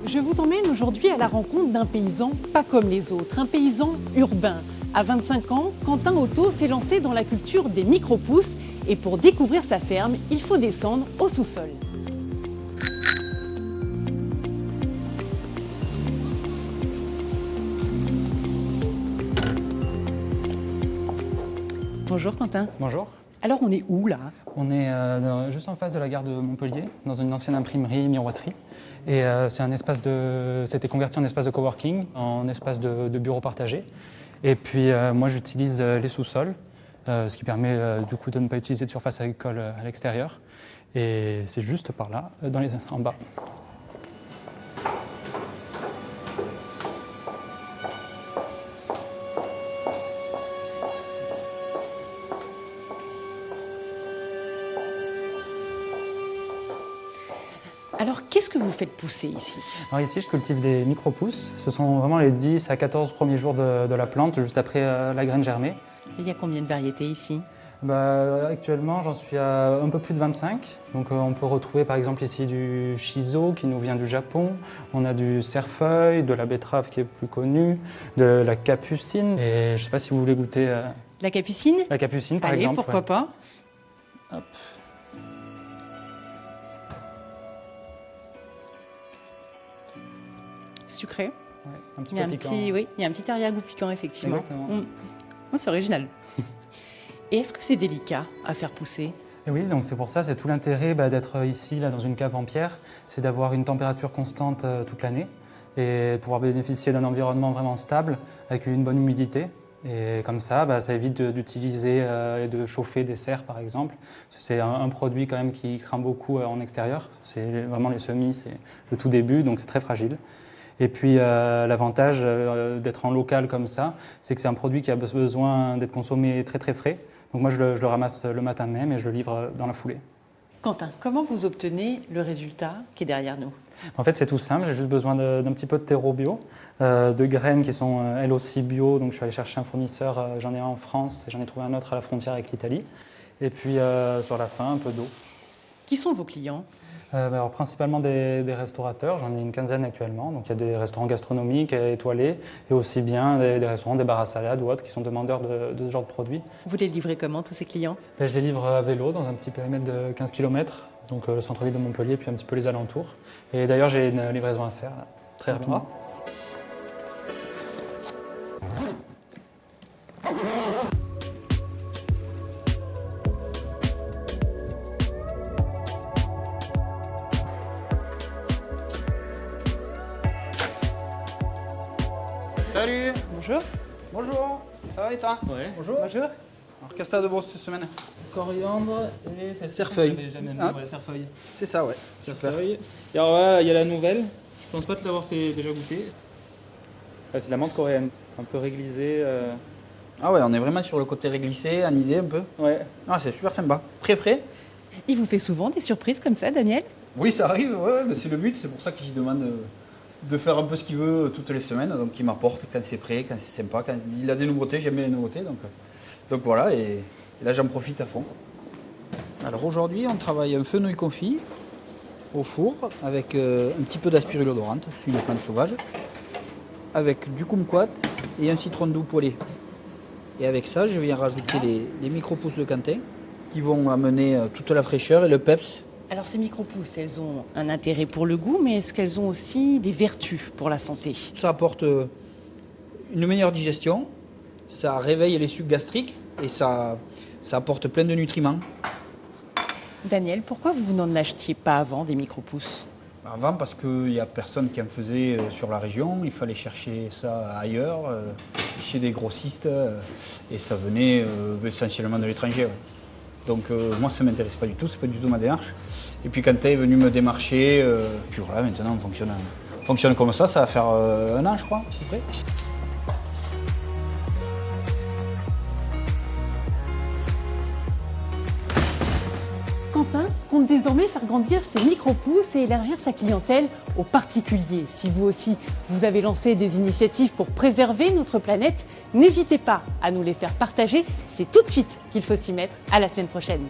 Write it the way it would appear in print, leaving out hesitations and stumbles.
Je vous emmène aujourd'hui à la rencontre d'un paysan pas comme les autres, un paysan urbain. À 25 ans, Quentin Otto s'est lancé dans la culture des micro-pousses et pour découvrir sa ferme, il faut descendre au sous-sol. Bonjour Quentin. Bonjour. Alors on est où là? On est juste en face de la gare de Montpellier, dans une ancienne imprimerie miroiterie. Et c'était converti en espace de coworking, en espace de bureau partagé. Et puis moi j'utilise les sous-sols, ce qui permet du coup de ne pas utiliser de surface agricole à l'extérieur. Et c'est juste par là, en bas. Alors qu'est-ce que vous faites pousser ici? Alors ici, je cultive des micro-pousses. Ce sont vraiment les 10 à 14 premiers jours de la plante, juste après la graine germée. Il y a combien de variétés ici? Actuellement, j'en suis à un peu plus de 25. Donc on peut retrouver par exemple ici du shiso qui nous vient du Japon. On a du cerfeuil, de la betterave qui est plus connue, de la capucine. Et je ne sais pas si vous voulez goûter La capucine? la capucine par Allez, exemple. pourquoi pas? Hop. Sucré. Ouais, un petit Il y a peu un piquant. petit, il y a un petit arrière-goût piquant effectivement. Exactement. C'est original. Et est-ce que c'est délicat à faire pousser? Et oui, donc c'est pour ça, c'est tout l'intérêt d'être ici, là, dans une cave en pierre, c'est d'avoir une température constante toute l'année et de pouvoir bénéficier d'un environnement vraiment stable avec une bonne humidité. Et comme ça, ça évite d'utiliser et de chauffer des serres, par exemple. C'est un produit quand même qui craint beaucoup en extérieur. C'est vraiment les semis, c'est le tout début, donc c'est très fragile. Et puis l'avantage d'être en local comme ça, c'est que c'est un produit qui a besoin d'être consommé très très frais. Donc moi je le ramasse le matin même et je le livre dans la foulée. Quentin, comment vous obtenez le résultat qui est derrière nous? En fait c'est tout simple, j'ai juste besoin d'un petit peu de terreau bio, de graines qui sont elles aussi bio. Donc je suis allé chercher un fournisseur, j'en ai un en France et j'en ai trouvé un autre à la frontière avec l'Italie. Et puis sur la fin un peu d'eau. Qui sont vos clients? Alors, principalement des restaurateurs, j'en ai une quinzaine actuellement. Donc il y a des restaurants gastronomiques étoilés et aussi bien des restaurants, des bars à salade ou autres qui sont demandeurs de ce genre de produits. Vous les livrez comment tous ces clients? Je les livre à vélo dans un petit périmètre de 15 km, donc le centre-ville de Montpellier puis un petit peu les alentours. Et d'ailleurs j'ai une livraison à faire là, très rapidement. Salut. Bonjour. Bonjour. Ça va et toi? Ouais. Bonjour. Bonjour. Alors qu'est-ce que t'as de beau cette semaine? Coriandre et Cerfeuil. Cerfeuil. C'est ça, ouais. Super. Cerfeuil. Et alors il y a la nouvelle. Je pense pas te l'avoir fait déjà goûter. C'est la menthe coréenne, un peu réglisée. Ah ouais, on est vraiment sur le côté réglissé, anisé un peu. Ouais. Ah, c'est super sympa. Très frais. Il vous fait souvent des surprises comme ça, Daniel? Oui, ça arrive, ouais, mais c'est le but. C'est pour ça qu'il demande de faire un peu ce qu'il veut toutes les semaines. Donc il m'apporte quand c'est prêt, quand c'est sympa, quand il a des nouveautés, j'aime bien les nouveautés. Donc voilà, et là j'en profite à fond. Alors aujourd'hui, on travaille un fenouil confit au four avec un petit peu d'aspirulodorante, c'est une plante sauvage, avec du kumquat et un citron doux poêlé. Et avec ça, je viens rajouter les micro-pousses de Quentin qui vont amener toute la fraîcheur et le peps. Alors ces micro-pousses, elles ont un intérêt pour le goût, mais est-ce qu'elles ont aussi des vertus pour la santé? Ça apporte une meilleure digestion, ça réveille les sucs gastriques et ça apporte plein de nutriments. Daniel, pourquoi vous n'en achetiez pas avant des micro-pousses? Avant, parce qu'il n'y a personne qui en faisait sur la région, il fallait chercher ça ailleurs, chez des grossistes, et ça venait essentiellement de l'étranger. Ouais. Donc moi, ça ne m'intéresse pas du tout, c'est pas du tout ma démarche. Et puis Quentin est venu me démarcher, puis voilà, maintenant on fonctionne comme ça va faire 1 an, je crois, à peu près. Quentin compte désormais faire grandir ses micro-pousses et élargir sa clientèle aux particuliers. Si vous aussi, vous avez lancé des initiatives pour préserver notre planète, n'hésitez pas à nous les faire partager. C'est tout de suite qu'il faut s'y mettre. À la semaine prochaine.